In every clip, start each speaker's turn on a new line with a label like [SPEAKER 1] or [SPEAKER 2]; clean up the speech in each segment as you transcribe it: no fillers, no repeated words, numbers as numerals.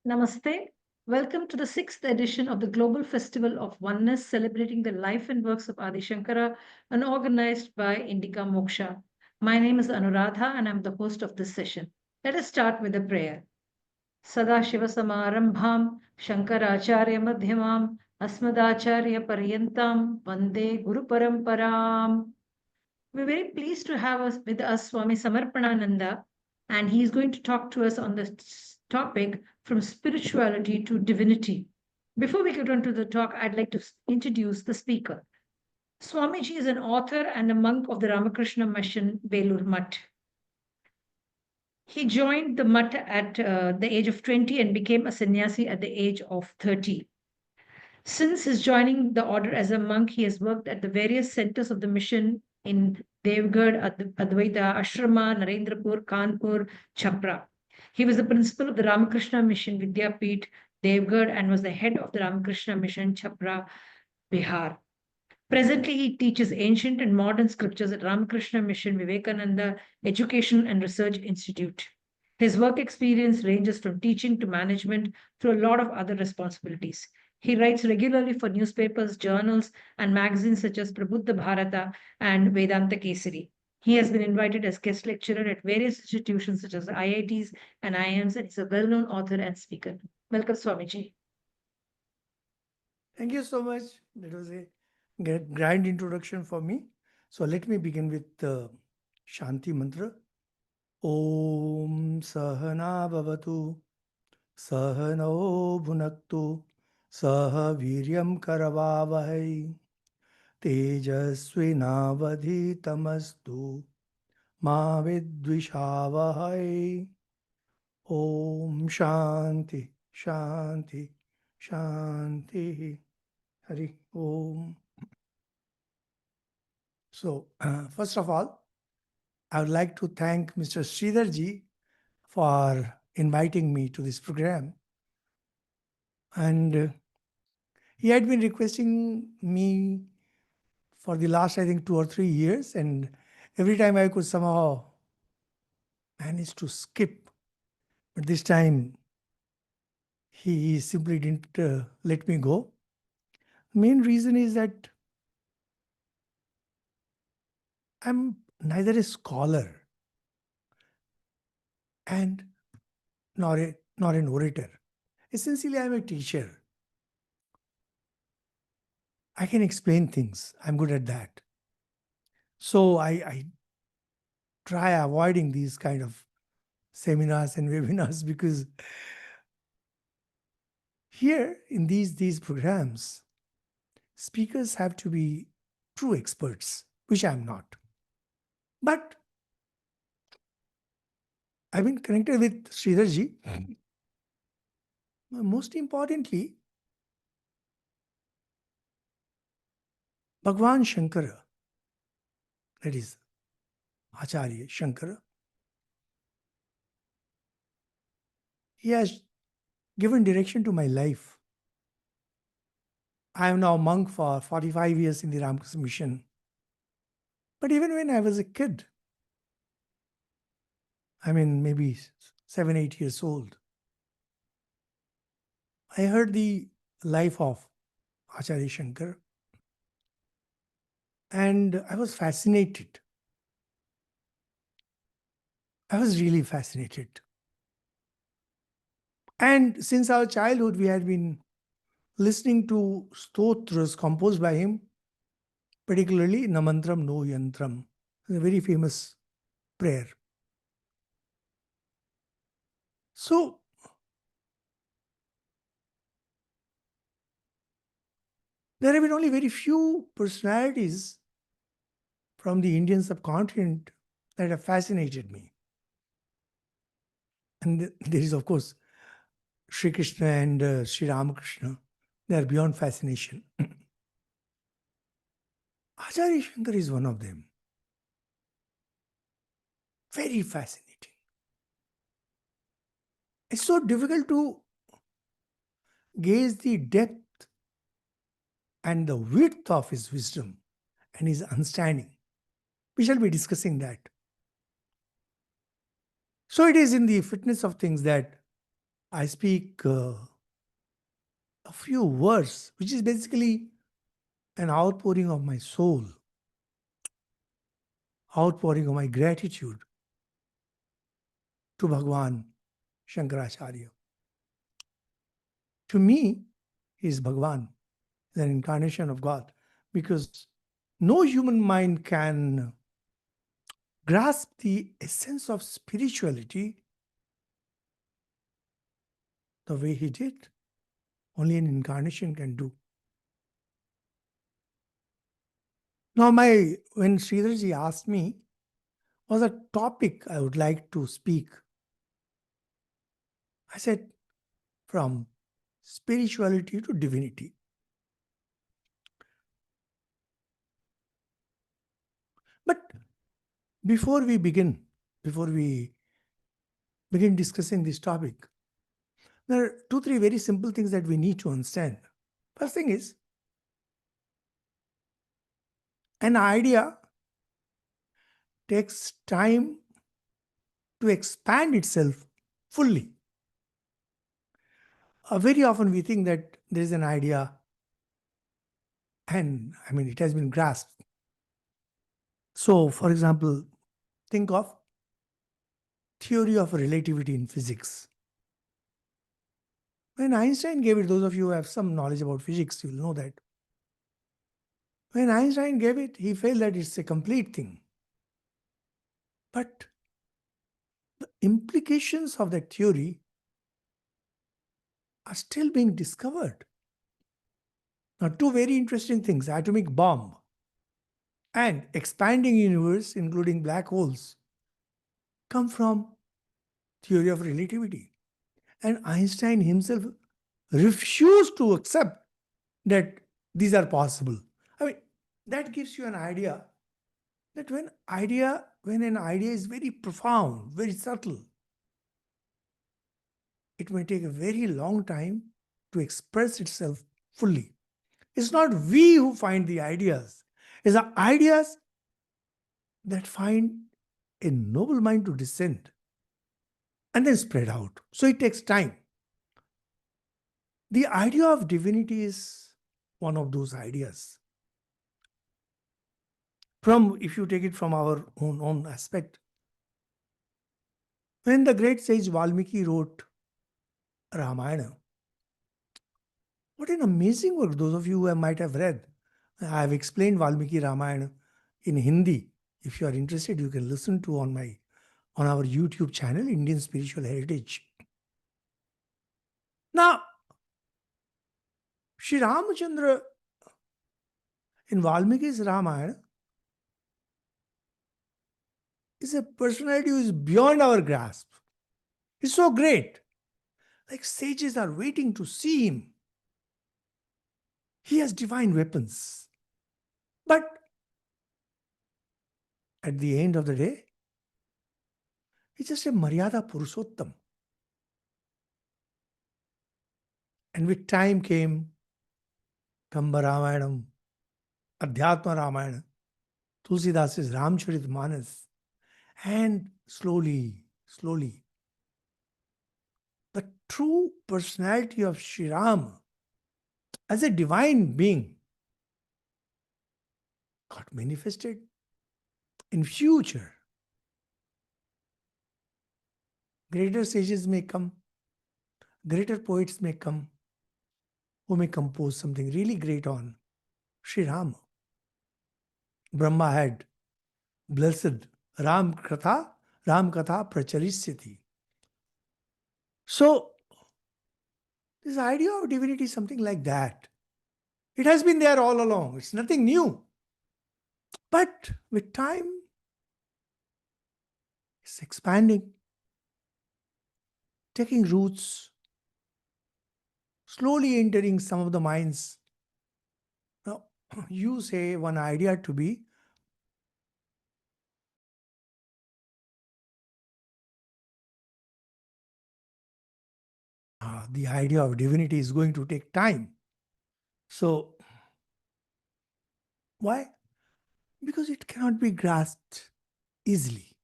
[SPEAKER 1] Namaste. Welcome to the sixth edition of the Global Festival of Oneness, celebrating the life and works of Adi Shankara and organized by Indica Moksha. My name is Anuradha and I'm the host of this session. Let us start with a prayer. Sadashiva Samarambham Shankaracharya Madhyamam Asmadacharya Paryantam Vande Guru Paramparam. We're very pleased to have with us Swami Samarpanananda, and he's going to talk to us on this topic from spirituality to divinity. Before we get on to the talk, I'd like to introduce the speaker. Swamiji is an author and a monk of the Ramakrishna Mission, Belur Mutt. He joined the Mutt at the age of 20 and became a sannyasi at the age of 30. Since his joining the order as a monk, he has worked at the various centers of the mission in Devgarh, Advaita, Ashrama, Narendrapur, Kanpur, Chhapra. He was the principal of the Ramakrishna Mission Vidyapeeth, Devgarh, and was the head of the Ramakrishna Mission Chhapra, Bihar. Presently, he teaches ancient and modern scriptures at Ramakrishna Mission Vivekananda Education and Research Institute. His work experience ranges from teaching to management through a lot of other responsibilities. He writes regularly for newspapers, journals, and magazines such as Prabuddha Bharata and Vedanta Kesari. He has been invited as guest lecturer at various institutions such as IITs and IIMs, and is a well-known author and speaker. Welcome, Swamiji.
[SPEAKER 2] Thank you so much. That was a grand introduction for me. So let me begin with the Shanti mantra. Om Sahana Bhavatu Sahano Bhunaktu Saha Viryam Karavavahai Tejasvinavadhitamastu Ma Vidvishavahai. Om Shanti Shanti Shanti Hari Om. So, first of all, I would like to thank Mr. Sridharji for inviting me to this program. And he had been requesting me for the last, I think, 2 or 3 years. And every time I could somehow manage to skip. But this time, he simply didn't let me go. The main reason is that I'm neither a scholar and nor an orator. Essentially, I'm a teacher. I can explain things. I'm good at that. So I try avoiding these kind of seminars and webinars because here in these programs, speakers have to be true experts, which I'm not. But I've been connected with Sridharji. Most importantly, Bhagwan Shankara, that is Acharya Shankara, he has given direction to my life. I am now a monk for 45 years in the Ramakrishna Mission. But even when I was a kid, I mean maybe 7, 8 years old, I heard the life of Acharya Shankar and I was fascinated. I was really fascinated. And since our childhood, we had been listening to stotras composed by him, particularly Namantram No Yantram, a very famous prayer. So, there have been only very few personalities from the Indian subcontinent that have fascinated me. And there is, of course, Sri Krishna and Sri Ramakrishna. They are beyond fascination. Acharya Shankar is one of them. Very fascinating. It's so difficult to gauge the depth and the width of his wisdom and his understanding. We shall be discussing that. So it is in the fitness of things that I speak a few words, which is basically an outpouring of my soul, outpouring of my gratitude to Bhagwan Shankaracharya. To me, he is Bhagwan, an incarnation of God, because no human mind can grasp the essence of spirituality the way he did. Only an incarnation can do. Now, when Sridharji asked me, was a topic I would like to speak, I said, from spirituality to divinity. But before we begin, before we begin discussing this topic, there are two, three very simple things that we need to understand. First thing is, an idea takes time to expand itself fully. Very often we think that there is an idea and it has been grasped. So, for example, think of theory of relativity in physics. When Einstein gave it, those of you who have some knowledge about physics, you'll know that when Einstein gave it, he felt that it's a complete thing. But the implications of that theory are still being discovered. Now, two very interesting things: atomic bomb and expanding universe, including black holes, come from theory of relativity. And Einstein himself refused to accept that these are possible. That gives you an idea that when an idea is very profound, very subtle, it may take a very long time to express itself fully. It's not we who find the ideas, it's the ideas that find a noble mind to descend and then spread out. So it takes time. The idea of divinity is one of those ideas. If you take it from our own aspect, when the great sage Valmiki wrote Ramayana, what an amazing work. Those of you who might have read, I have explained Valmiki Ramayana in Hindi. If you are interested, you can listen to on our YouTube channel, Indian Spiritual Heritage. Now, Sri Ramachandra in Valmiki's Ramayana is a personality who is beyond our grasp. He's so great. Like sages are waiting to see him. He has divine weapons. But at the end of the day, he's just a Maryada Purushottam. And with time came Kamba Ramayanam, Adhyatma Ramayana, Tulsidas's Ramcharitmanas, and slowly, the true personality of Sri Ram as a divine being got manifested in future. Greater sages may come, greater poets may come, who may compose something really great on Sri Ram. Brahma had blessed Ram Katha Pracharisyati. So, this idea of divinity is something like that. It has been there all along. It's nothing new. But with time, it's expanding, taking roots, slowly entering some of the minds. Now, you say one idea to be the idea of divinity is going to take time. So, why? Because it cannot be grasped easily.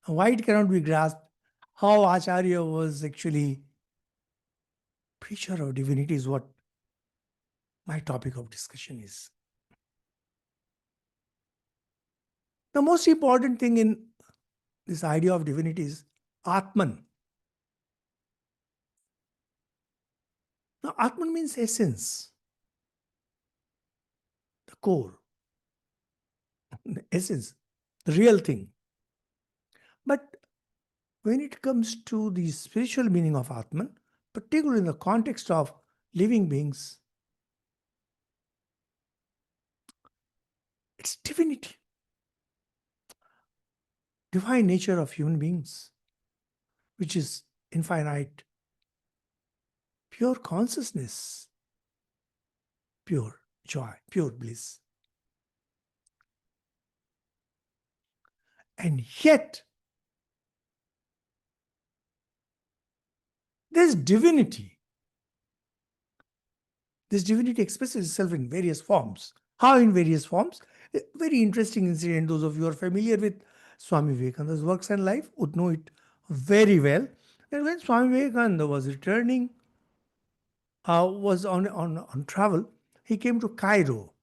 [SPEAKER 2] Why it cannot be grasped? how Acharya was actually preacher of divinity is what my topic of discussion is. The most important thing in this idea of divinity is Atman. Now, Atman means essence, the core, the essence, the real thing. But when it comes to the spiritual meaning of Atman, particularly in the context of living beings, it's divinity, divine nature of human beings, which is infinite, pure consciousness, pure joy, pure bliss. And yet, there's divinity. This divinity expresses itself in various forms. How in various forms? A very interesting incident. Those of you who are familiar with Swami Vivekananda's works and life would know it very well. And when Swami Vivekananda was returning, was on travel, he came to Cairo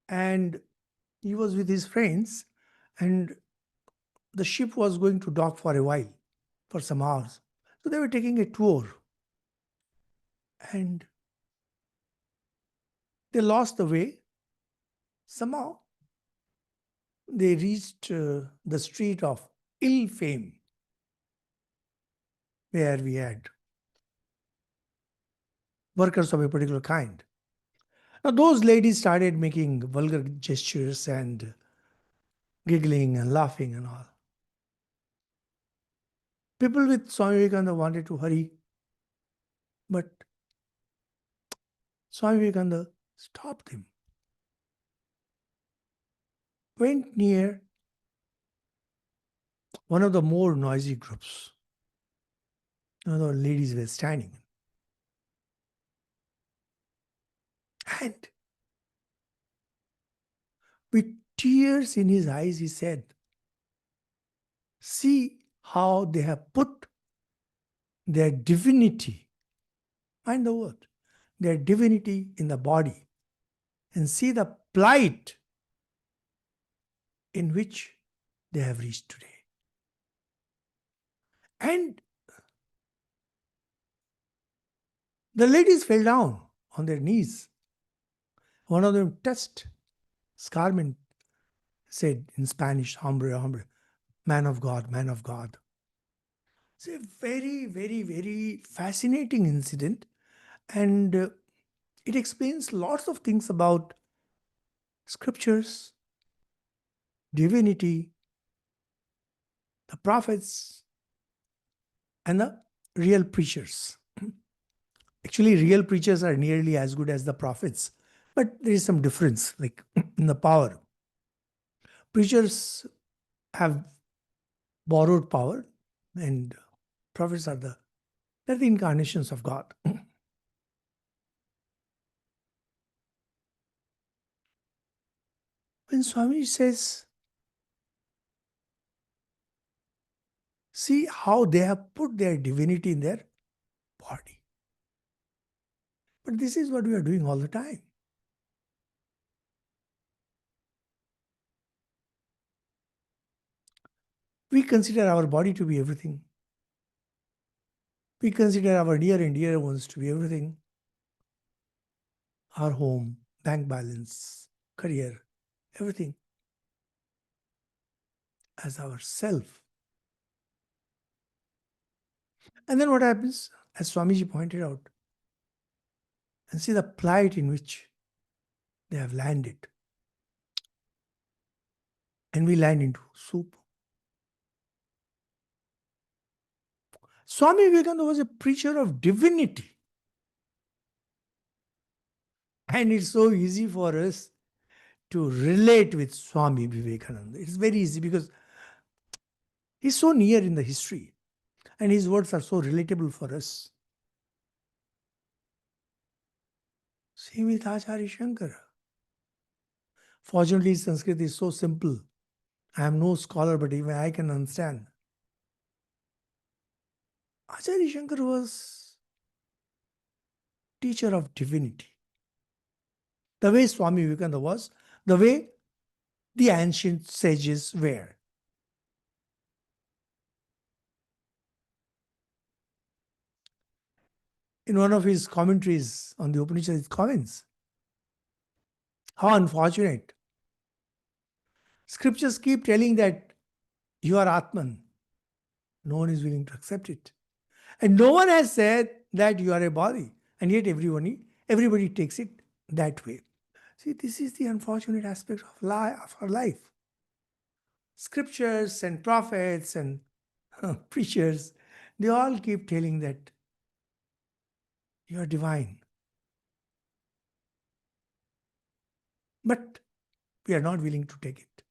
[SPEAKER 2] and he was with his friends, and the ship was going to dock for a while, for some hours. So they were taking a tour and they lost the way. Somehow they reached the street of ill fame, where we had workers of a particular kind. Now, those ladies started making vulgar gestures and giggling and laughing and all. People with Swami Vivekananda wanted to hurry, but Swami Vivekananda stopped him, went near one of the more noisy groups. The ladies were standing. And with tears in his eyes, he said, "See how they have put their divinity," mind the word, their divinity in the body, and see the plight in which they have reached today. And the ladies fell down on their knees. One of them touched Scarman, said in Spanish, "Hombre, hombre, man of God, man of God." It's a very, very, very fascinating incident, and it explains lots of things about scriptures, divinity, the prophets, and the real preachers. Actually, real preachers are nearly as good as the prophets, but there is some difference, like in the power. Preachers have borrowed power, and prophets are they're the incarnations of God. When Swami says, "See how they have put their divinity in their body." But this is what we are doing all the time. We consider our body to be everything. We consider our near and dear ones to be everything. Our home, bank balance, career, everything as our self. And then what happens, as Swamiji pointed out, and see the plight in which they have landed. And we land into soup. Swami Vivekananda was a preacher of divinity. And it's so easy for us to relate with Swami Vivekananda. It's very easy because he's so near in the history and his words are so relatable for us. Same with Acharya Shankara. Fortunately, Sanskrit is so simple. I am no scholar, but even I can understand. Acharya Shankar was teacher of divinity. The way Swami Vivekananda was, the way the ancient sages were. In one of his commentaries on the Upanishads, comments, how unfortunate. Scriptures keep telling that you are Atman. No one is willing to accept it. And no one has said that you are a body. And yet everybody takes it that way. See, this is the unfortunate aspect of, of our life. Scriptures and prophets and preachers, they all keep telling that you are divine. But we are not willing to take it.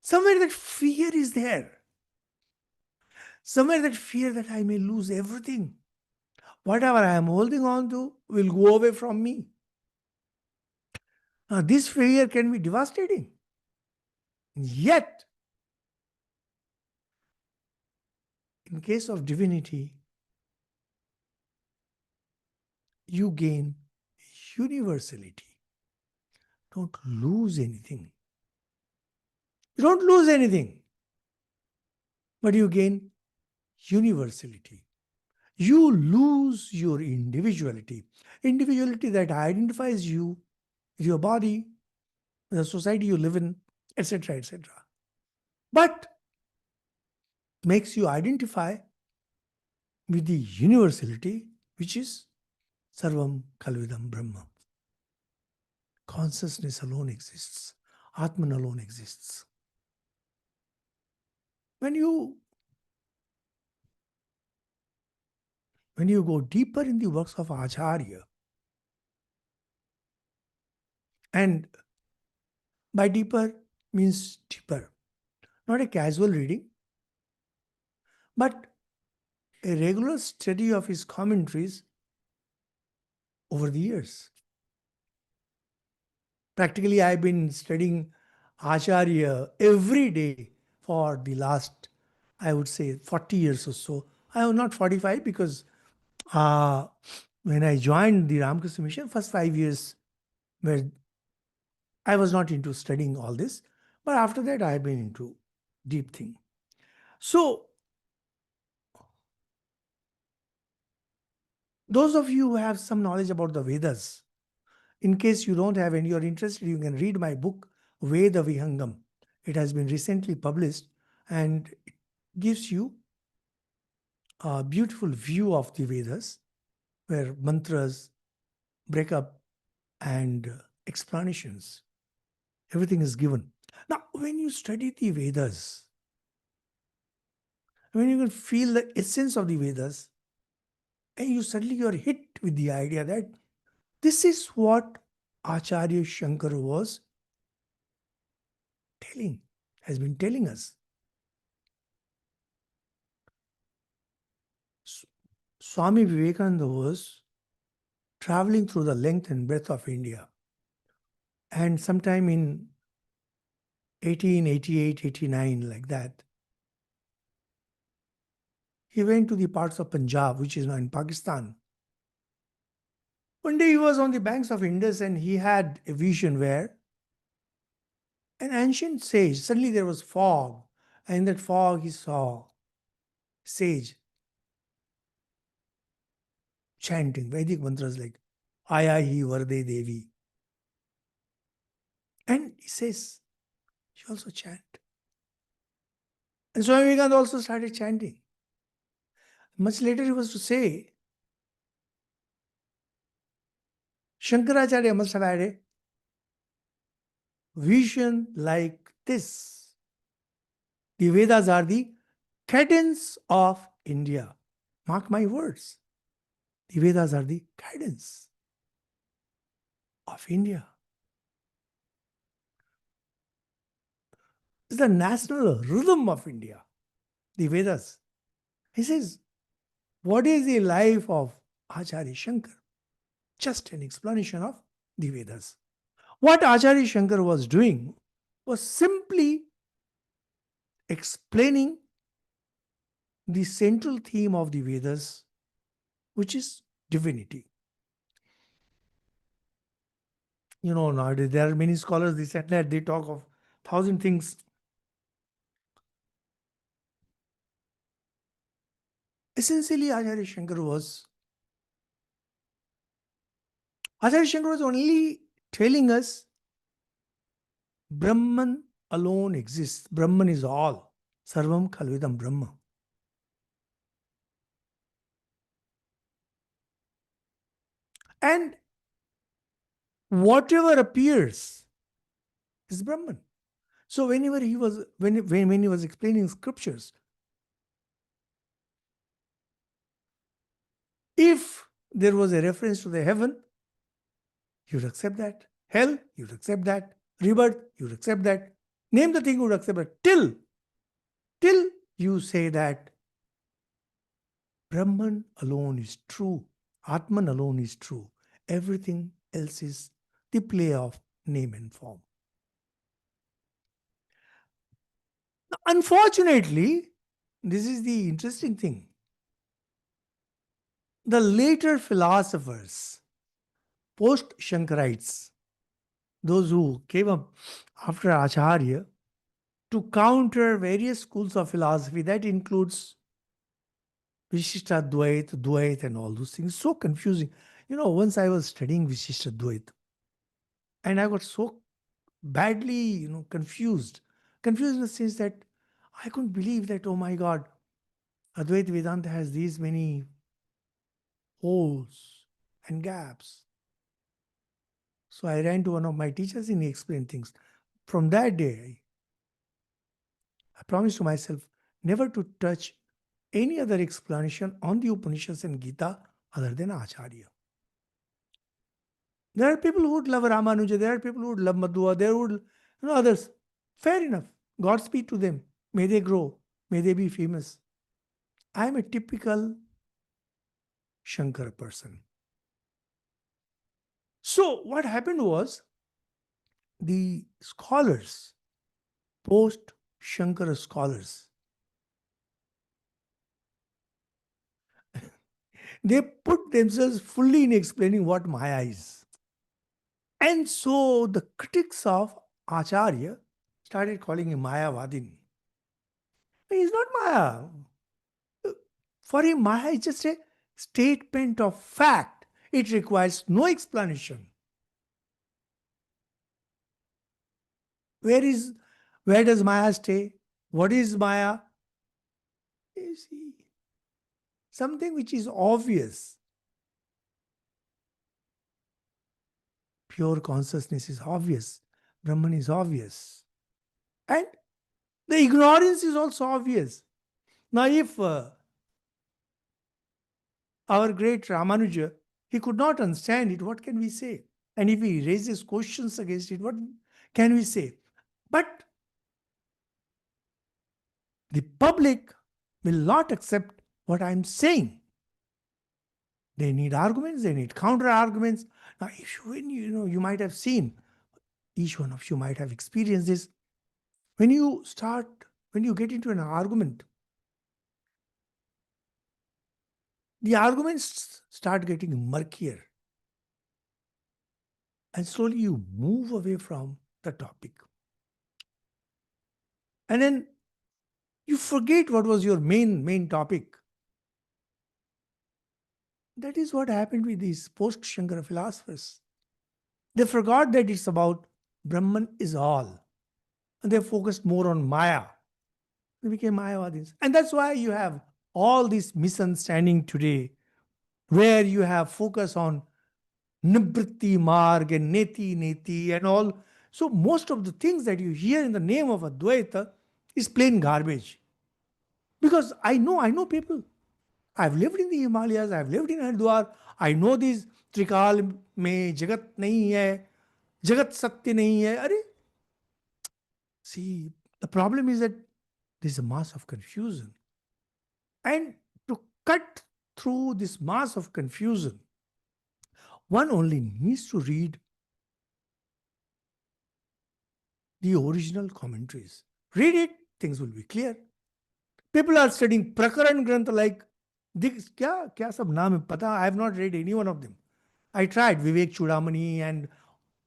[SPEAKER 2] Somewhere that fear is there. Somewhere that fear that I may lose everything. Whatever I am holding on to will go away from me. Now, this fear can be devastating. Yet, in case of divinity, you gain universality. Don't lose anything. You don't lose anything, but you gain universality. You lose your individuality. Individuality that identifies you with your body, with the society you live in, etc., etc. But makes you identify with the universality, which is Sarvam Kalvidam Brahma. Consciousness alone exists. Atman alone exists. When you go deeper in the works of Acharya, and by deeper means deeper, not a casual reading, but a regular study of his commentaries over the years. Practically, I've been studying Acharya every day for the last, I would say, 40 years or so. I am not 45 because when I joined the Ramakrishna Mission, first 5 years where I was not into studying all this, but after that I have been into deep thing. So, those of you who have some knowledge about the Vedas, in case you don't have any, you're interested, you can read my book, Veda Vihangam. It has been recently published and it gives you a beautiful view of the Vedas where mantras, break up, and explanations. Everything is given. Now, when you study the Vedas, when you can feel the essence of the Vedas, and you are hit with the idea that this is what Acharya Shankar was telling, has been telling us. Swami Vivekananda was traveling through the length and breadth of India. And sometime in 1888, 89, like that, he went to the parts of Punjab, which is now in Pakistan. One day he was on the banks of Indus and he had a vision where an ancient sage, suddenly there was fog, and in that fog he saw sage chanting Vedic mantras like Ayahi Varde Devi. And he says, you also chant. And Swami Vivekananda also started chanting. Much later he was to say, Shankaracharya must have had a vision like this. The Vedas are the cadence of India. Mark my words. The Vedas are the cadence of India. It's the national rhythm of India. The Vedas. He says, what is the life of Acharya Shankar? Just an explanation of the Vedas. What Acharya Shankar was doing was simply explaining the central theme of the Vedas, which is divinity. Nowadays there are many scholars, this and that, they talk of thousand things. Essentially, Acharya Shankar was only telling us Brahman alone exists. Brahman is all. Sarvam Khalvidam Brahma. And whatever appears is Brahman. So whenever he was when he was explaining scriptures, if there was a reference to the heaven, you would accept that. Hell, you would accept that. Rebirth, you would accept that. Name the thing, you would accept it. Till you say that Brahman alone is true, Atman alone is true. Everything else is the play of name and form. Unfortunately, this is the interesting thing. The later philosophers, post Shankarites, those who came up after Acharya, to counter various schools of philosophy, that includes Vishishtadvait, Dvait, and all those things. So confusing. Once I was studying Vishishtadvait, and I got so badly, confused. Confused in the sense that I couldn't believe that, oh my God, Advaita Vedanta has these many holes and gaps. So I ran to one of my teachers and he explained things. From that day, I promised to myself never to touch any other explanation on the Upanishads and Gita other than Acharya. There are people who would love Ramanuja, there are people who would love Madhua, there would, others. Fair enough. Godspeed to them. May they grow. May they be famous. I am a typical Shankar person. So what happened was the scholars, post Shankara scholars, they put themselves fully in explaining what Maya is. And so the critics of Acharya started calling him Mayavadin. He is not Maya. For him, Maya is just a statement of fact. It requires no explanation. Where does Maya stay? What is Maya? You see, something which is obvious. Pure consciousness is obvious. Brahman is obvious. And the ignorance is also obvious. Now, if our great Ramanuja, he could not understand it, what can we say? And if he raises questions against it, what can we say? But the public will not accept what I'm saying. They need arguments, they need counter arguments. Now, when you might have seen, each one of you might have experienced this. When you get into an argument, the arguments start getting murkier. And slowly you move away from the topic. And then you forget what was your main topic. That is what happened with these post-Shankara philosophers. They forgot that it's about Brahman is all. And they focused more on Maya. They became Mayavadis. And that's why you have all this misunderstanding today, where you have focus on Nivritti Marg and Neti and all. So most of the things that you hear in the name of Advaita is plain garbage. Because I know people. I've lived in the Himalayas, I've lived in Haridwar. I know these Trikal mein Jagat nahi hai, Jagat Satya nahi hai. Are, see, the problem is that there's a mass of confusion. And to cut through this mass of confusion, one only needs to read the original commentaries. Read it, things will be clear. People are studying Prakaran Granth like this. Kya sab naam hai? Pata, I have not read any one of them. I tried Vivek Chudamani, and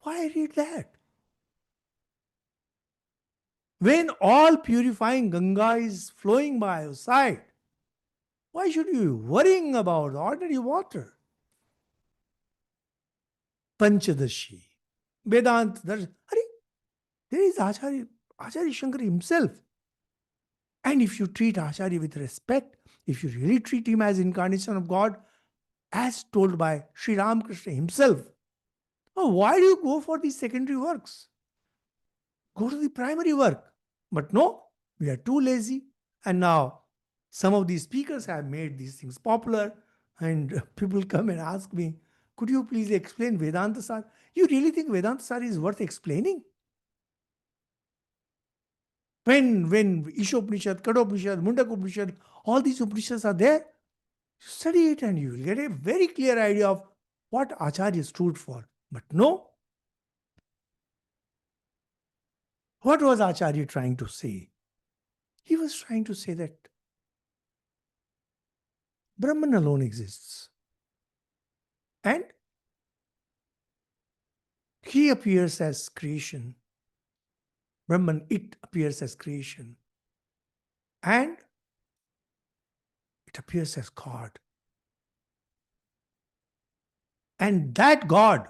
[SPEAKER 2] why I read that? When all purifying Ganga is flowing by your side, why should you be worrying about ordinary water? Panchadashi, Vedant, there is Acharya Shankar himself. And if you treat Acharya with respect, if you really treat him as incarnation of God, as told by Sri Ramakrishna himself, why do you go for these secondary works? Go to the primary work. But no, we are too lazy. And now some of these speakers have made these things popular, and people come and ask me, could you please explain Vedanta Sar? You really think Vedanta Sar is worth explaining? When Ishopanishad, Kadopanishad, Mundakopanishad, all these Upanishads are there, study it and you will get a very clear idea of what Acharya stood for. But no, what was Acharya trying to say? He was trying to say that Brahman alone exists. And he appears as creation. Brahman, it appears as creation. And it appears as God. And that God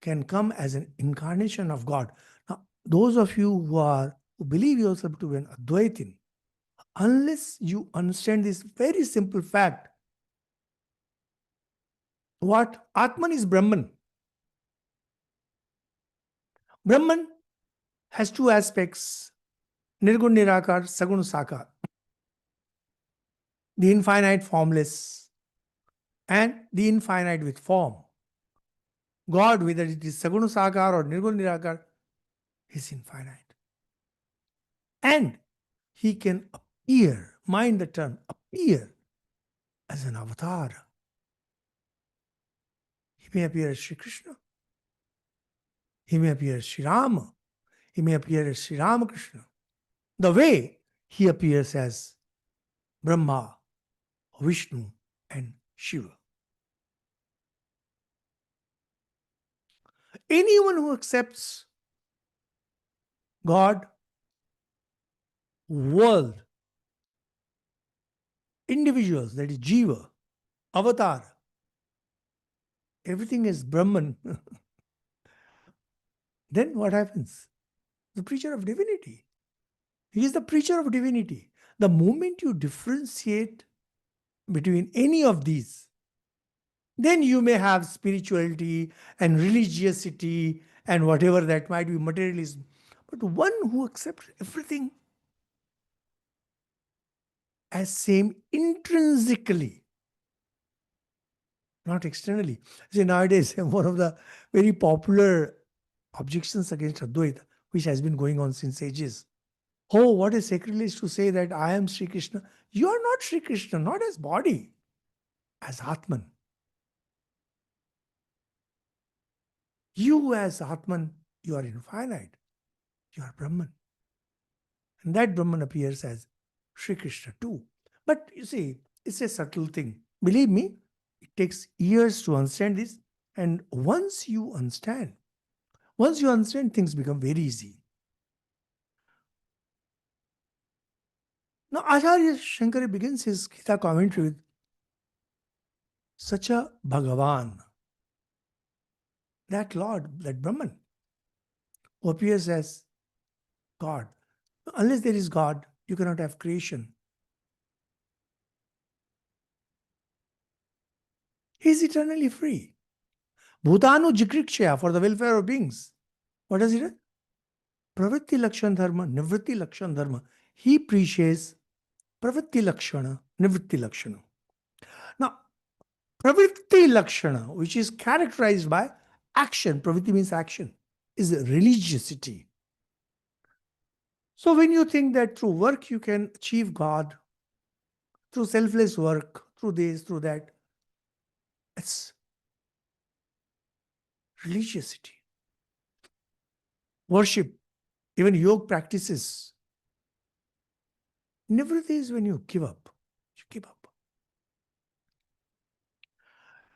[SPEAKER 2] can come as an incarnation of God. Now, those of you who believe yourself to be an Advaitin, unless you understand this very simple fact, what Atman is Brahman. Brahman has two aspects, Nirgun Nirakar, Sagun Sakar, the infinite formless and the infinite with form. God, whether it is Sagun Sakar or Nirgun Nirakar, is infinite. And he can appear, mind the term, appear as an avatar. He may appear as Sri Krishna. He may appear as Sri Rama. He may appear as Sri Ramakrishna. The way he appears as Brahma, Vishnu, and Shiva. Anyone who accepts God, world, individuals, that is Jiva, Avatar, everything is Brahman, then what happens? The preacher of divinity. He is the preacher of divinity. The moment you differentiate between any of these, then you may have spirituality and religiosity and whatever that might be, materialism. But one who accepts everything as same intrinsically, not externally. See, nowadays, one of the very popular objections against Advaita, which has been going on since ages. Oh, what a sacrilege to say that I am Sri Krishna. You are not Sri Krishna, not as body, as Atman. You as Atman, you are infinite. You are Brahman. And that Brahman appears as Sri Krishna too. But you see, it's a subtle thing. Believe me, it takes years to understand this. And once you understand, things become very easy. Now, Acharya Shankara begins his Gita commentary with such a Bhagavan, that Lord, that Brahman, who appears as God. Unless there is God, you cannot have creation. He is eternally free. Bhutanu Jikrikshya, for the welfare of beings. What does it? Pravritti Lakshan Dharma, Nivritti Lakshan Dharma. He preaches Pravritti Lakshana, Nivritti Lakshana. Now, Pravritti Lakshana, which is characterized by action, Pravritti means action, is religiosity. So when you think that through work you can achieve God, through selfless work, through this, through that, it's religiosity. Worship, even yoga practices. Nivritti is when you give up. You give up.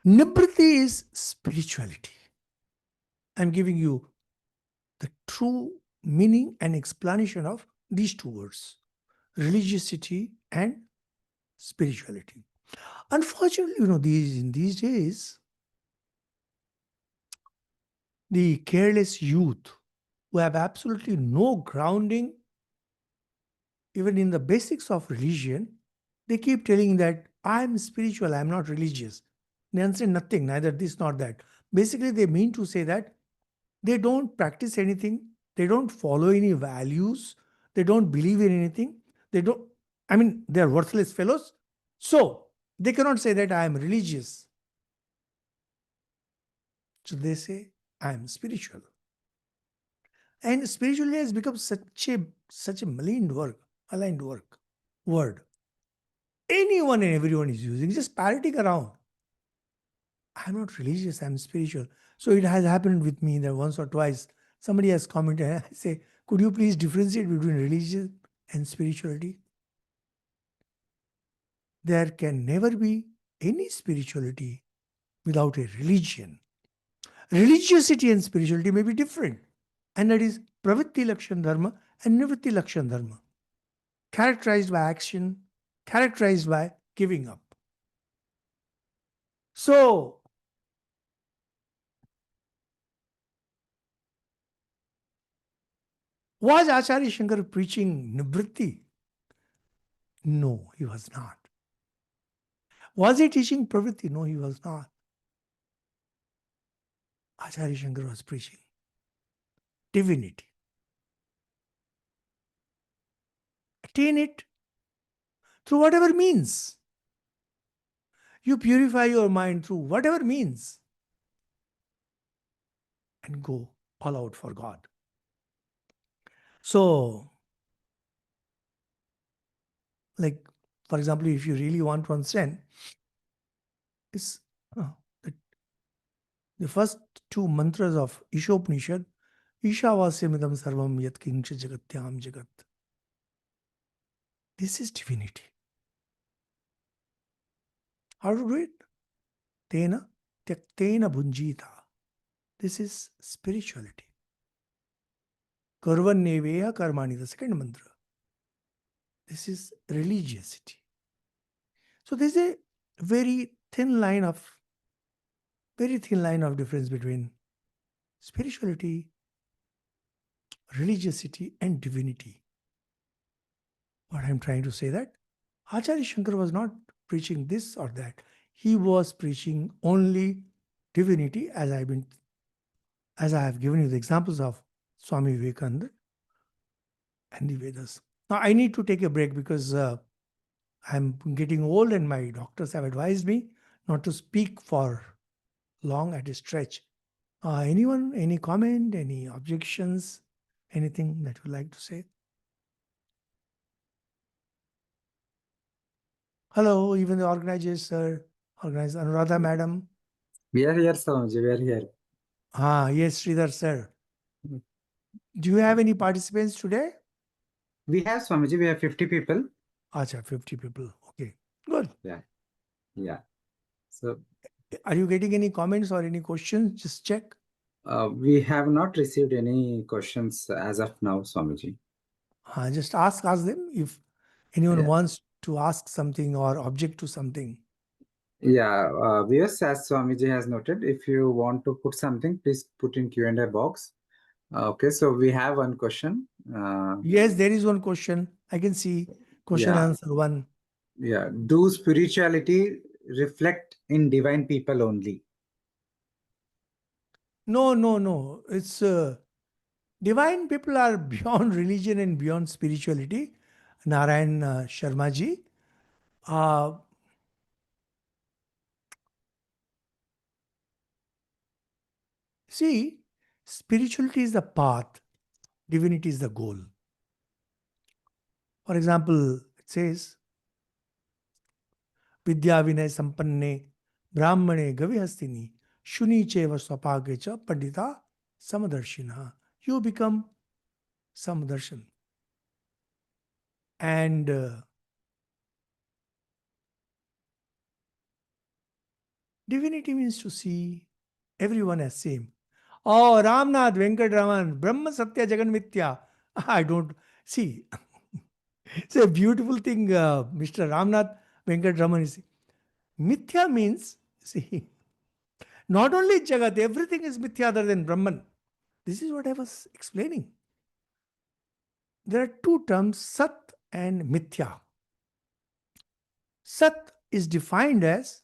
[SPEAKER 2] Nivritti is spirituality. I'm giving you the true meaning and explanation of these two words, religiosity and spirituality. Unfortunately, in these days, the careless youth who have absolutely no grounding even in the basics of religion, they keep telling that I'm spiritual, I'm not religious. They answer nothing, neither this nor that. Basically, they mean to say that they don't practice anything, they don't follow any values, they don't believe in anything, they don't, they're worthless fellows. So they cannot say that I am religious. So they say I am spiritual. And spirituality has become such a aligned word. Anyone and everyone is using, just parroting around. I'm not religious, I'm spiritual. So it has happened with me that once or twice somebody has commented, and I say, could you please differentiate between religion and spirituality? There can never be any spirituality without a religion. Religiosity and spirituality may be different, and that is pravritti lakshan dharma and nivritti lakshan dharma, characterized by action, characterized by giving up. So, was Acharya Shankar preaching nivritti? No, he was not. Was he teaching pravritti? No, he was not. Acharya Shankar was preaching divinity. Attain it through whatever means. You purify your mind through whatever means and go all out for God. So, like, for example, if you really want to understand, it's the first two mantras of Ishopanishad, Ishavasyamidam sarvam yat kincha jagatyam jagat. This is divinity. How to do it? Tena tyaktena bhunjita. This is spirituality. Karvanneveya karmani, the second mantra. This is religiosity. So there's a very thin line of difference between spirituality, religiosity, and divinity. What I'm trying to say that Acharya Shankar was not preaching this or that. He was preaching only divinity, as I have given you the examples of Swami Vivekananda and the Vedas. Now I need to take a break because I'm getting old and my doctors have advised me not to speak for long at a stretch. Anyone, any comment, any objections, anything that you'd like to say? Hello, even the organizers, organizer Anuradha madam.
[SPEAKER 3] We are here, Swamiji, we are here.
[SPEAKER 2] Yes, Sridhar sir. Do you have any participants today?
[SPEAKER 3] We have, Swamiji, we have 50 people.
[SPEAKER 2] Acha, 50 people. Okay, good.
[SPEAKER 3] Yeah. So,
[SPEAKER 2] Are you getting any comments or any questions? Just check.
[SPEAKER 3] we have not received any questions as of now, Swamiji.
[SPEAKER 2] Just ask them if anyone
[SPEAKER 3] Yeah.
[SPEAKER 2] wants to ask something or object to something.
[SPEAKER 3] Yeah, viewers, as Swamiji has noted, if you want to put something, please put in Q&A box. Okay, so we have one question.
[SPEAKER 2] Yes, there is one question. I can see question
[SPEAKER 3] Yeah.
[SPEAKER 2] answer one.
[SPEAKER 3] Yeah. Do spirituality reflect in divine people only?
[SPEAKER 2] No. It's divine people are beyond religion and beyond spirituality. Narayan Sharma ji. See, spirituality is the path, divinity is the goal. For example, it says, Vidya Vinay Sampanne Brahmane Gavihastini Shuni Cheva Swapagecha Pandita Samadarshina. You become Samadarshan. And Divinity means to see everyone as same. Oh, Ramnath Venkatraman, Brahma Satya Jagan Mithya. I don't see. It's a beautiful thing, Mr. Ramnath Venkatraman is. Mithya means, see, not only Jagat, everything is Mithya other than Brahman. This is what I was explaining. There are two terms, Sat and Mithya. Sat is defined as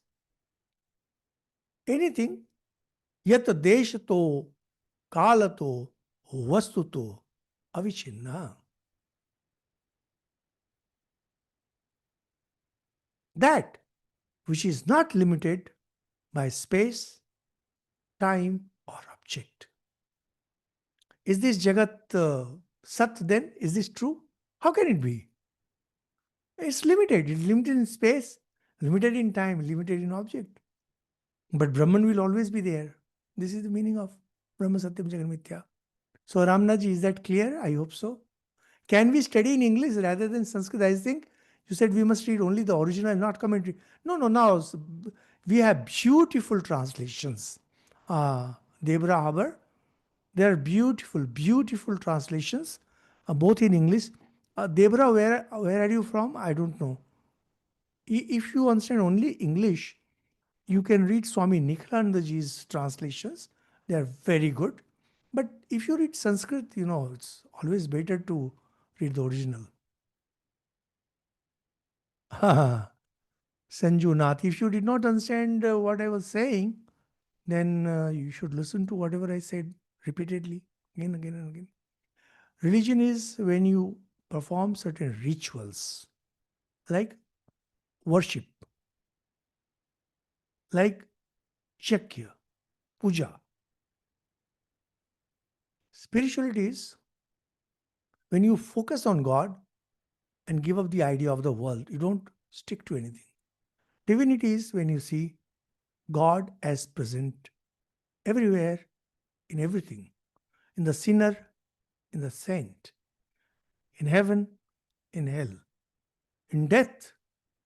[SPEAKER 2] anything yat deshato, kalato, vastuto, avichinna. That which is not limited by space, time, or object. Is this Jagat Sat then? Is this true? How can it be? It's limited. It's limited in space, limited in time, limited in object. But Brahman will always be there. This is the meaning of Brahma Satyam Jagan Mithya. So Ramnaji, is that clear? I hope so. Can we study in English rather than Sanskrit? I think you said we must read only the original, not commentary. No, no, now we have beautiful translations. Debra Haber, there are beautiful, beautiful translations, both in English. Debra, where are you from? I don't know. If you understand only English, you can read Swami Nikhilanandaji's translations. They are very good. But if you read Sanskrit, it's always better to read the original. Sanju Nath, if you did not understand what I was saying, then you should listen to whatever I said repeatedly, again, again, and again. Religion is when you perform certain rituals, like worship, like Shakya, puja. Spirituality is when you focus on God and give up the idea of the world. You don't stick to anything. Divinity is when you see God as present everywhere, in everything, in the sinner, in the saint, in heaven, in hell, in death,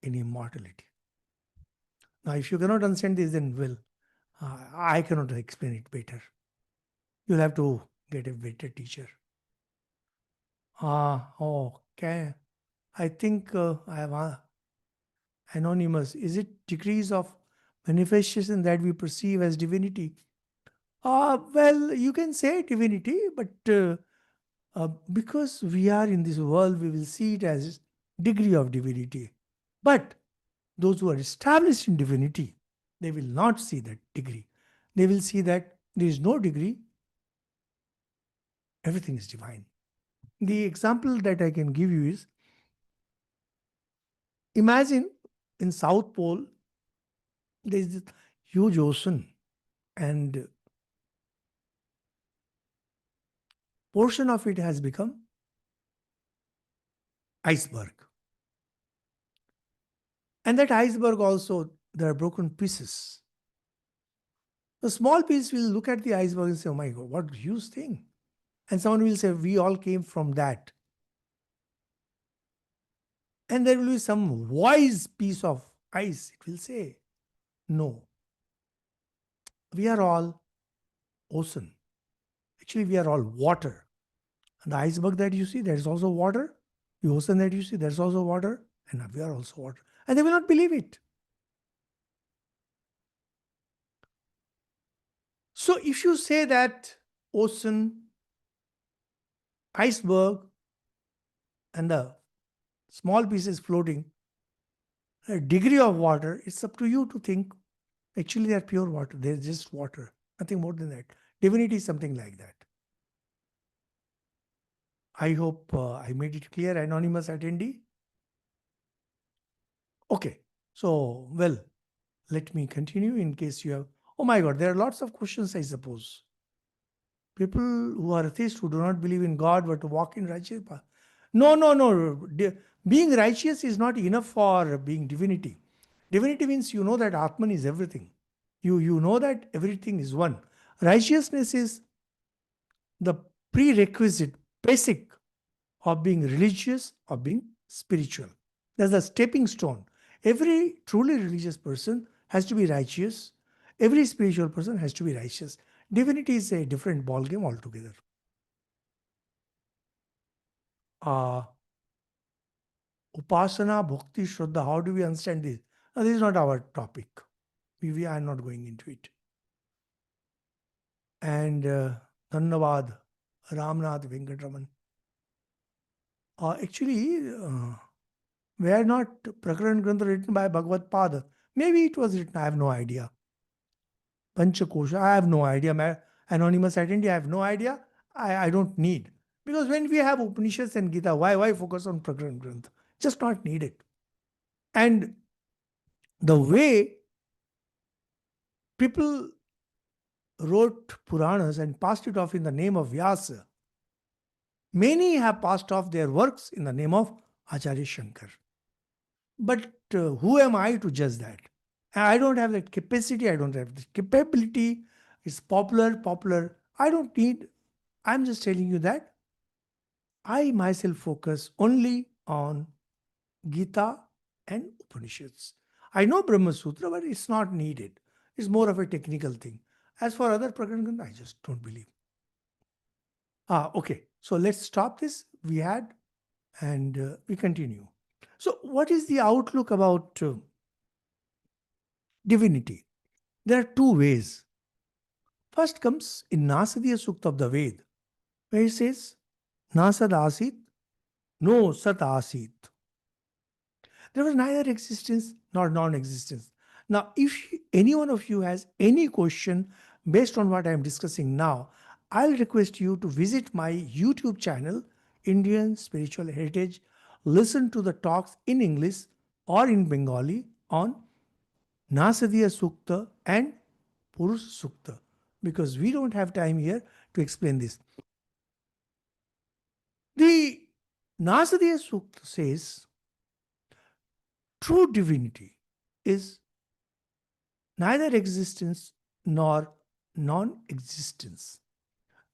[SPEAKER 2] in immortality. Now, if you cannot understand this, then I cannot explain it better. You'll have to get a better teacher. Okay. I think I have anonymous. Is it degrees of manifestation that we perceive as divinity? Well, you can say divinity, but because we are in this world, we will see it as degree of divinity. But those who are established in divinity, they will not see that degree. They will see that there is no degree, everything is divine. The example that I can give you is, imagine in South Pole, there is this huge ocean, and portion of it has become iceberg. And that iceberg also, there are broken pieces. The small piece will look at the iceberg and say, oh my God, what huge thing. And someone will say, we all came from that. And there will be some wise piece of ice. It will say, no, we are all ocean. Actually, we are all water. And the iceberg that you see, there is also water. The ocean that you see, there's also water. And we are also water. And they will not believe it. So if you say that ocean, iceberg, and the small pieces floating, a degree of water, it's up to you to think, actually they are pure water. They're just water. Nothing more than that. Divinity is something like that. I hope I made it clear, anonymous attendee. Okay. So, well, let me continue in case you have. Oh my God, there are lots of questions, I suppose. People who are atheists, who do not believe in God but walk in righteous path. No, no, no. Being righteous is not enough for being divinity. Divinity means you know that Atman is everything. You know that everything is one. Righteousness is the prerequisite, basic of being religious or being spiritual. That's a stepping stone. Every truly religious person has to be righteous, Every spiritual person has to be righteous. Divinity is a different ballgame altogether. Uh, Upasana, Bhakti, Shraddha, how do we understand this? Now, this is not our topic. We are not going into it. And Dhanyavad, Ramnath Venkatraman. Actually, were not Prakaran Grantha written by Bhagavad Pada? Maybe it was written, I have no idea. Panchakosha, I have no idea. Anonymous identity, I have no idea. I don't need. Because when we have Upanishads and Gita, why focus on Prakaran Grantha? Just not needed. And the way people wrote Puranas and passed it off in the name of Vyasa, many have passed off their works in the name of Acharya Shankar. But who am I to judge that? I don't have that capacity, I don't have the capability. It's popular. I don't need, I'm just telling you that I myself focus only on Gita and Upanishads. I know Brahma Sutra, but it's not needed. It's more of a technical thing. As for other Prakaran, I just don't believe. Okay. So let's stop this. We had, and we continue. So, what is the outlook about divinity? There are two ways. First comes in Nasadiya Sukta of the Ved, where he says, Nasad Asit, no Sat Asit. There was neither existence nor non existence. Now, if any one of you has any question based on what I am discussing now, I'll request you to visit my YouTube channel, Indian Spiritual Heritage. Listen to the talks in English or in Bengali on Nasadiya Sukta and Purush Sukta, because we don't have time here to explain this. The Nasadiya Sukta says true divinity is neither existence nor non existence.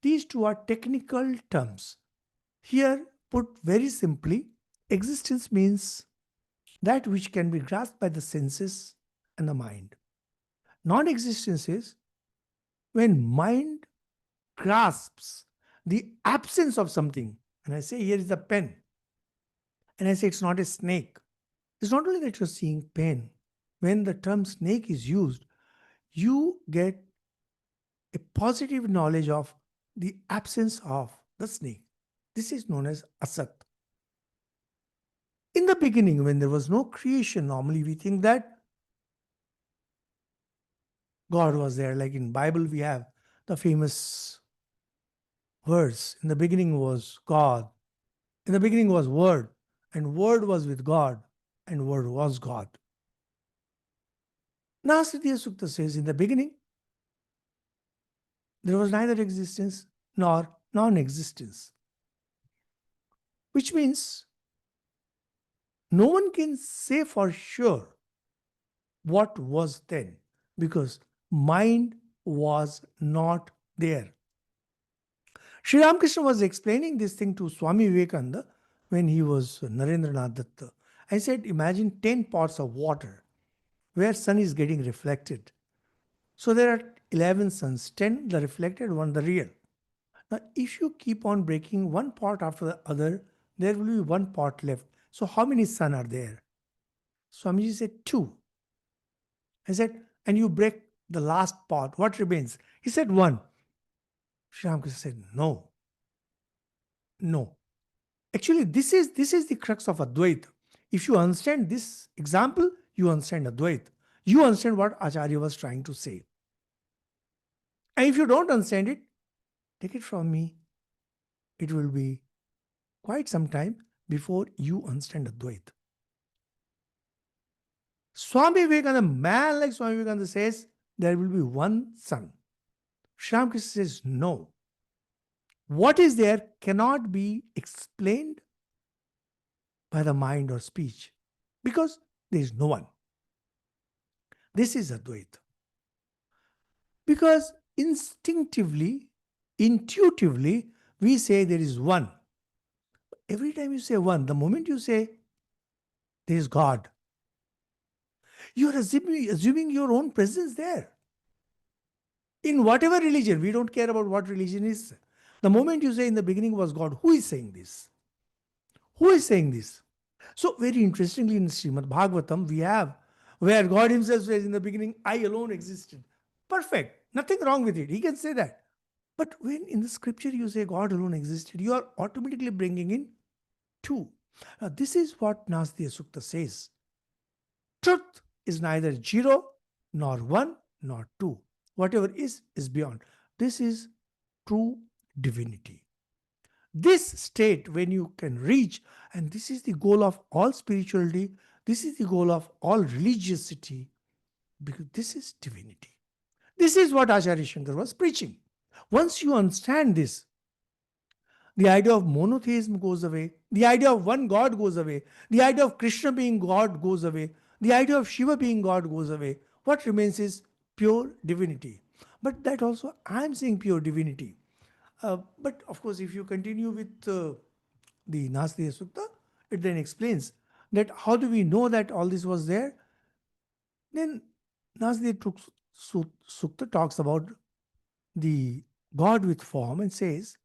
[SPEAKER 2] These two are technical terms. Here, put very simply, existence means that which can be grasped by the senses and the mind. Non existence is when mind grasps the absence of something. And I say, here is a pen. And I say, it's not a snake. It's not only that you're seeing pen. When the term snake is used, you get a positive knowledge of the absence of the snake. This is known as asat. In the beginning, when there was no creation, normally we think that God was there. Like in Bible, we have the famous verse. In the beginning was God. In the beginning was Word. And Word was with God. And Word was God. Nasadiya Sukta says, in the beginning, there was neither existence nor non-existence. Which means no one can say for sure what was then, because mind was not there. Sri Ramakrishna was explaining this thing to Swami Vivekananda when he was Narendranath Datta. I said, imagine 10 pots of water where sun is getting reflected. So there are 11 suns, 10 the reflected, 1 the real. Now, if you keep on breaking one pot after the other, there will be one pot left. So how many sun are there? Swamiji said 2. I said, and you break the last pot, what remains? He said 1. Sri Ramakrishna said, no. No. Actually, this is the crux of Advaita. If you understand this example, you understand Advaita. You understand what Acharya was trying to say. And if you don't understand it, take it from me. It will be quite some time before you understand Advaita. Swami Vivekananda, man like Swami Vivekananda says, there will be one sun. Sri Ramakrishna says, no. What is there cannot be explained by the mind or speech, because there is no one. This is Advaita. Because instinctively, intuitively, we say there is one. Every time you say one, the moment you say there is God, you are assuming your own presence there. In whatever religion, we don't care about what religion is. The moment you say in the beginning was God, who is saying this? Who is saying this? So, very interestingly, in Srimad Bhagavatam, we have where God Himself says in the beginning, I alone existed. Perfect. Nothing wrong with it. He can say that. But when in the scripture you say God alone existed, you are automatically bringing in two. Now, this is what Nasdiya Sukta says. Truth is neither zero, nor one, nor two. Whatever is beyond. This is true divinity. This state, when you can reach, and this is the goal of all spirituality, this is the goal of all religiosity, because this is divinity. This is what Acharya Shankar was preaching. Once you understand this, the idea of monotheism goes away, the idea of one God goes away, the idea of Krishna being God goes away, the idea of Shiva being God goes away. What remains is pure divinity. But that also, I am saying pure divinity. But of course, if you continue with the Nasdiya Sukta, it then explains that how do we know that all this was there? Then Nasdiya Sukta talks about the God with form and says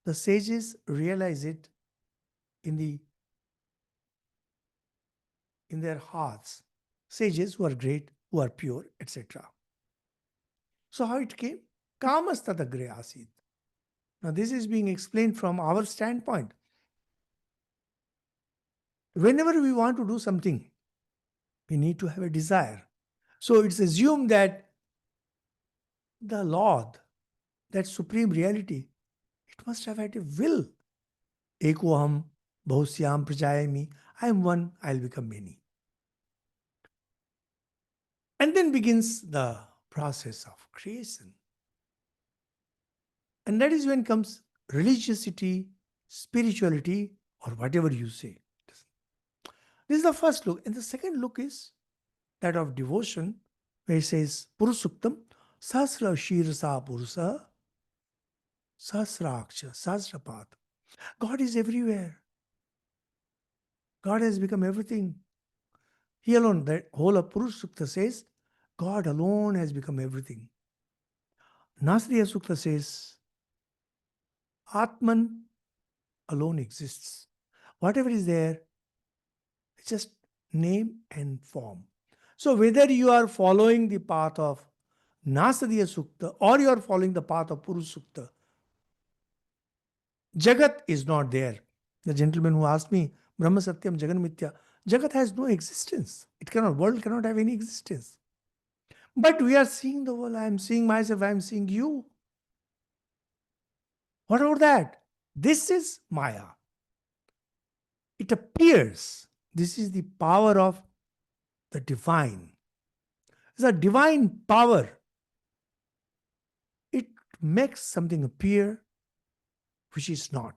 [SPEAKER 2] the sages realize it in their hearts. Sages who are great, who are pure, etc. So how it came? Kamastadagre asit. Now this is being explained from our standpoint. Whenever we want to do something, we need to have a desire. So it's assumed that the Lord, that supreme reality, it must have had a will. Ekoham, Bahusyam, Prajayami. I am one, I'll become many. And then begins the process of creation. And that is when comes religiosity, spirituality, or whatever you say. This is the first look. And the second look is that of devotion, where it says, Purusuktam, Sasra Shirasa Purusa, Sasraksha, Sasrapat. God is everywhere. God has become everything. He alone, the whole of Purush Sukta says, God alone has become everything. Nasriya Sukta says, Atman alone exists. Whatever is there, it's just name and form. So whether you are following the path of Nasriya Sukta or you are following the path of Purush Sukta, Jagat is not there. The gentleman who asked me, Brahma Satyam Jagan Mithya, Jagat has no existence. World cannot have any existence. But we are seeing the world. I am seeing myself, I am seeing you. What about that? This is Maya. It appears. This is the power of the divine. It's a divine power. It makes something appear which is not.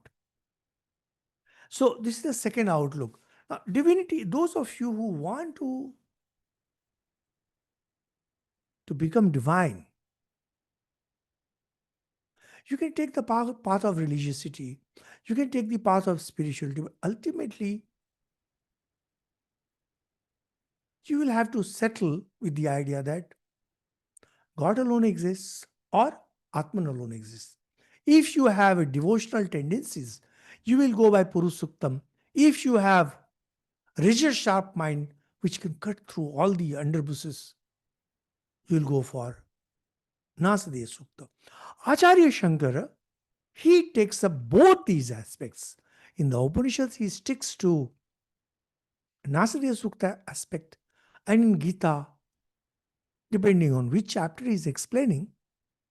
[SPEAKER 2] So, this is the second outlook. Now, divinity, those of you who want to become divine, you can take the path of religiosity, you can take the path of spirituality, but ultimately, you will have to settle with the idea that God alone exists or Atman alone exists. If you have a devotional tendencies, you will go by Purusuktam. If you have razor sharp mind which can cut through all the underbushes, you will go for Nasadaya Sukta. Acharya Shankara, he takes up both these aspects. In the Upanishads, he sticks to Nasadaya Sukta aspect, and in Gita, depending on which chapter he is explaining,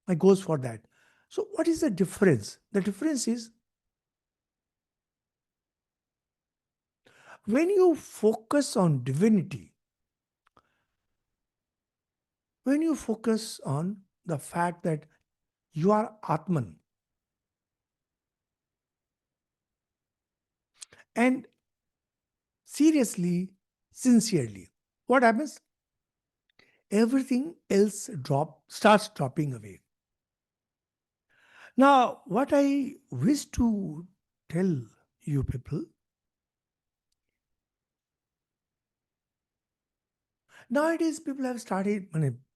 [SPEAKER 2] it goes for that. So, what is the difference? The difference is when you focus on divinity, when you focus on the fact that you are Atman, and seriously, sincerely, what happens? Everything else starts dropping away. Now, what I wish to tell you people, nowadays people have started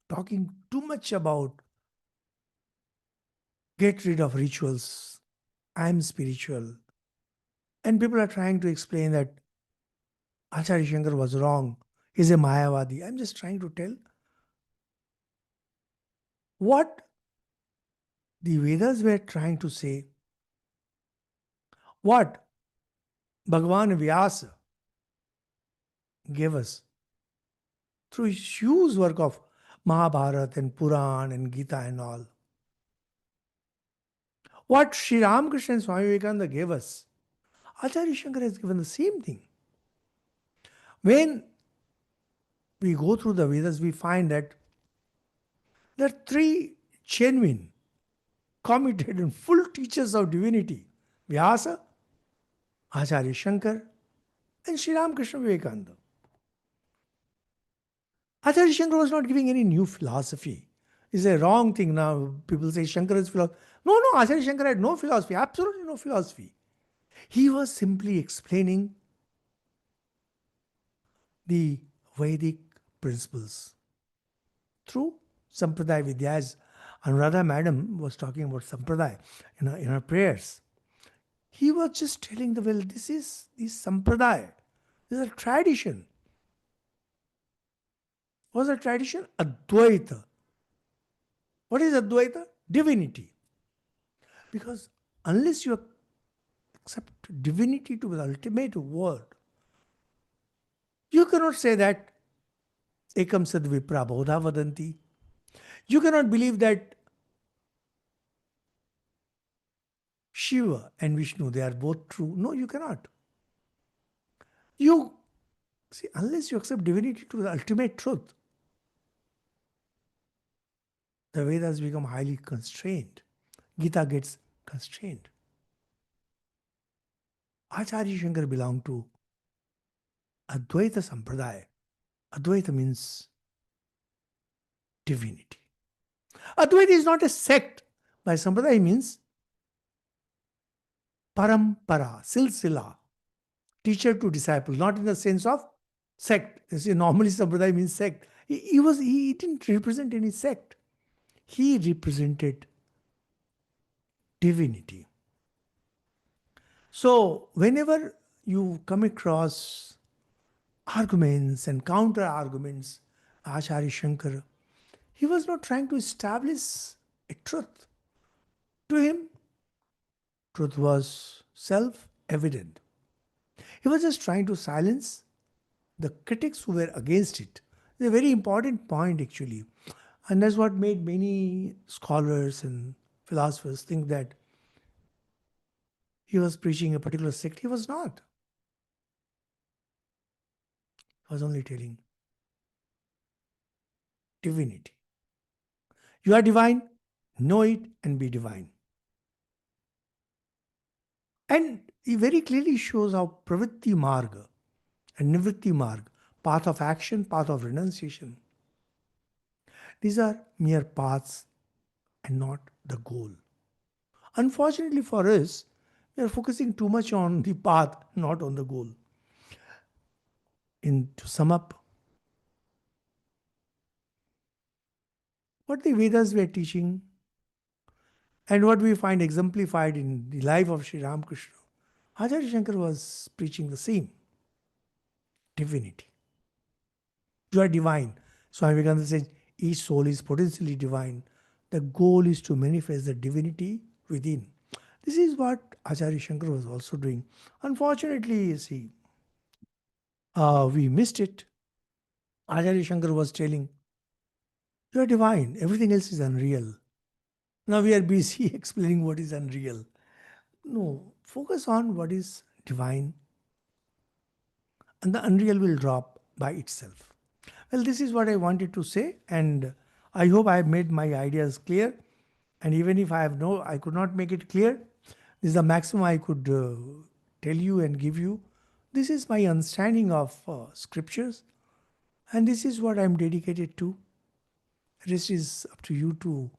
[SPEAKER 2] talking too much about get rid of rituals. I'm spiritual. And people are trying to explain that Acharya Shankar was wrong. He's a Mayavadi. I'm just trying to tell what the Vedas were trying to say. What Bhagavan Vyasa gave us through his huge work of Mahabharata and Puran and Gita and all. What Sri Ramakrishna and Swami Vivekananda gave us, Acharya Shankar has given the same thing. When we go through the Vedas, we find that there are three genuine, committed, and full teachers of divinity: Vyasa, Acharya Shankar, and Sri Ramakrishna Vivekananda. Acharya Shankar was not giving any new philosophy. It's a wrong thing now. People say Shankar is philosophy. No, Acharya Shankar had no philosophy, absolutely no philosophy. He was simply explaining the Vedic principles through Sampradaya Vidya. As Anuradha Madam was talking about Sampradaya in her prayers. He was just telling the well, this is Sampradaya. This is a tradition. What was a tradition? Advaita. What is Advaita? Divinity. Because unless you accept divinity to be the ultimate word, you cannot say that ekam sad vipra bodha vadanti. You cannot believe that Shiva and Vishnu, they are both true. No, you cannot. You see, unless you accept divinity to the ultimate truth, the Vedas become highly constrained. Gita gets constrained. Acharya Shankar belonged to Advaita Sampradaya. Advaita means divinity. Advaita is not a sect. By Sampradaya means parampara, silsila, teacher to disciple, not in the sense of sect. You see, normally Sampradaya means sect. He didn't represent any sect. He represented divinity. So, whenever you come across arguments and counter arguments, Acharya Shankar, he was not trying to establish a truth. To him, truth was self evident. He was just trying to silence the critics who were against it. It's a very important point, actually. And that's what made many scholars and philosophers think that he was preaching a particular sect. He was not. He was only telling divinity. You are divine, know it and be divine. And he very clearly shows how pravritti marga and nivritti marga, path of action, path of renunciation, these are mere paths and not the goal. Unfortunately for us, we are focusing too much on the path, not on the goal. To sum up, what the Vedas were teaching and what we find exemplified in the life of Sri Ramakrishna, Acharya Shankar was preaching the same divinity. You are divine. Swami Vivekananda says each soul is potentially divine. The goal is to manifest the divinity within. This is what Acharya Shankar was also doing. Unfortunately, you see, we missed it. Acharya Shankar was telling, you are divine, everything else is unreal. Now we are busy explaining what is unreal. No, focus on what is divine, and the unreal will drop by itself. Well, this is what I wanted to say, and I hope I have made my ideas clear. And even if I could not make it clear, this is the maximum I could tell you and give you. This is my understanding of scriptures, and this is what I am dedicated to. Rest is up to you to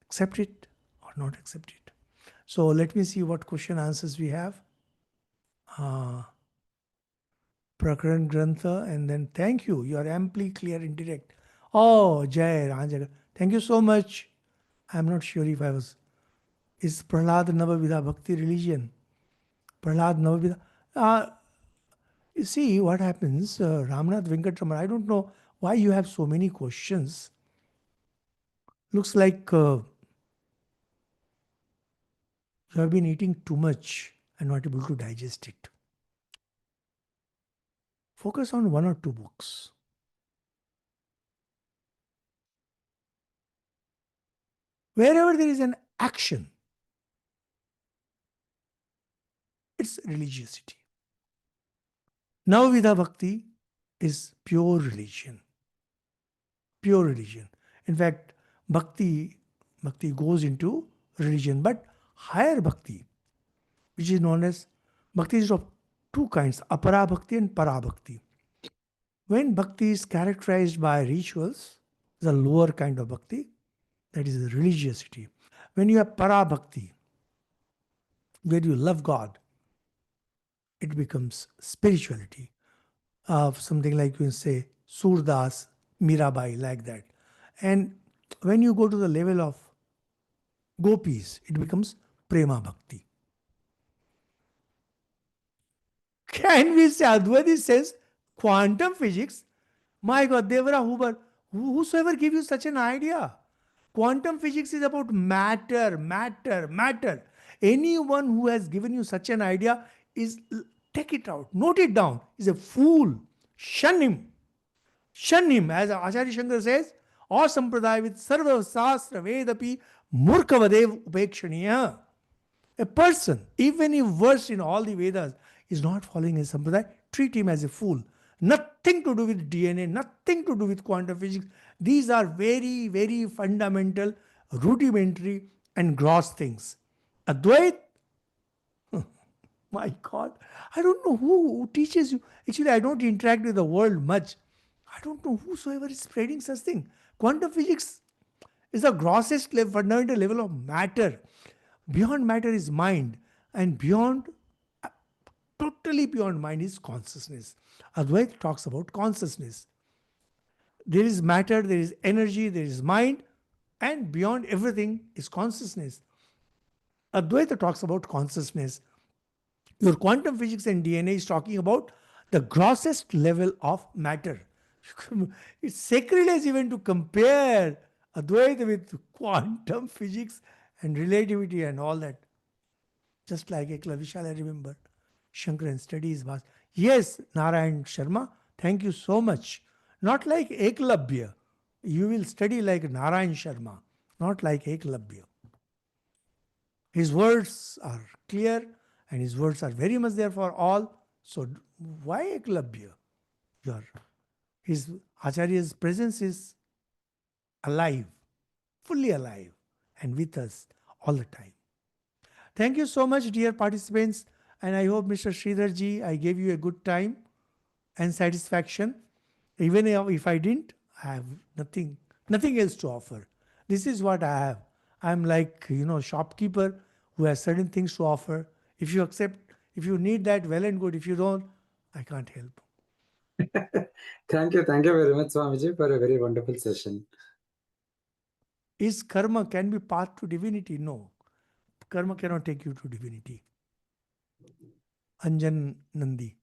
[SPEAKER 2] accept it or not accept it. So let me see what question answers we have. Prakaran Grantha, and then thank you. You are amply clear and direct. Oh, Jai Ranjaga. Thank you so much. I'm not sure if I was Is Prahlad Navavidha Bhakti religion? Prahlad Navavidha. Uh, you see what happens, Ramnath Venkatraman. I don't know why you have so many questions. Looks like you have been eating too much and not able to digest it. Focus on one or two books. Wherever there is an action, it's religiosity. Navavidha Bhakti is pure religion. Pure religion. In fact, bhakti goes into religion, but higher bhakti, which is known as bhakti, is of two kinds, apara bhakti and para bhakti. When bhakti is characterized by rituals, the lower kind of bhakti, that is religiosity. When you have para bhakti, where you love God, it becomes spirituality. Something like you can say Surdas, Mirabai, like that. And when you go to the level of gopis, it becomes prema bhakti. Can we say Advaita says quantum physics? My God, Devara Huber, whosoever give you such an idea? Quantum physics is about matter, matter, matter. Anyone who has given you such an idea is, take it out, note it down, is a fool. Shun him. Shun him, as Acharya Shankar says, or sampradaya with sarva sastra vedapi murkavadev upekshaniya. A person, even if versed in all the Vedas, is not following his sampradaya, treat him as a fool. Nothing to do with DNA, nothing to do with quantum physics. These are very, very fundamental, rudimentary, and gross things. Advait, my God, I don't know who teaches you. Actually, I don't interact with the world much. I don't know whosoever is spreading such thing. Quantum physics is the grossest level, fundamental level of matter. Beyond matter is mind, and beyond, totally beyond mind is consciousness. Advaita talks about consciousness. There is matter, there is energy, there is mind, and beyond everything is consciousness. Advaita talks about consciousness. Your quantum physics and DNA is talking about the grossest level of matter. It's sacrilege even to compare Advaita with quantum physics and relativity and all that. Just like Ekla Vishal, I remember. Shankaran studies was. Yes, Narayan Sharma, thank you so much. Not like Eklavya. You will study like Narayan Sharma, not like Eklavya. His words are clear and his words are very much there for all. So why Eklavya? His Acharya's presence is alive, fully alive, and with us all the time. Thank you so much, dear participants. And I hope, Mr. Sridharji, I gave you a good time and satisfaction. Even if I didn't, I have nothing else to offer. This is what I have. I'm like, shopkeeper who has certain things to offer. If you accept, if you need that, well and good. If you don't, I can't help.
[SPEAKER 3] Thank you very much, Swamiji, for a very wonderful session.
[SPEAKER 2] Is karma can be path to divinity? No. Karma cannot take you to divinity. Anjan Nandi.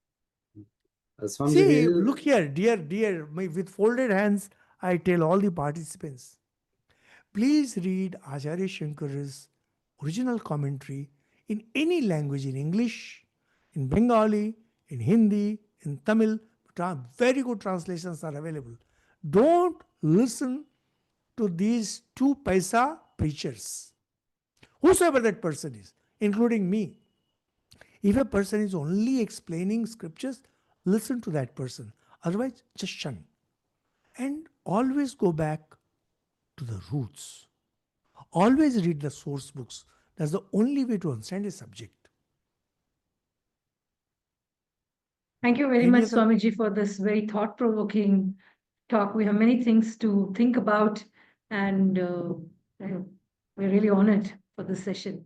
[SPEAKER 3] Swamiji,
[SPEAKER 2] See, look here, dear, with folded hands, I tell all the participants, please read Acharya Shankar's original commentary in any language, in English, in Bengali, in Hindi, in Tamil. Very good translations are available. Don't listen to these 2 paisa preachers, whosoever that person is, including me. If a person is only explaining scriptures, listen to that person. Otherwise, just shun. And always go back to the roots. Always read the source books. That's the only way to understand a subject.
[SPEAKER 1] Thank you very much, Swamiji, for this very thought-provoking talk. We have many things to think about, and we're really honored for this session.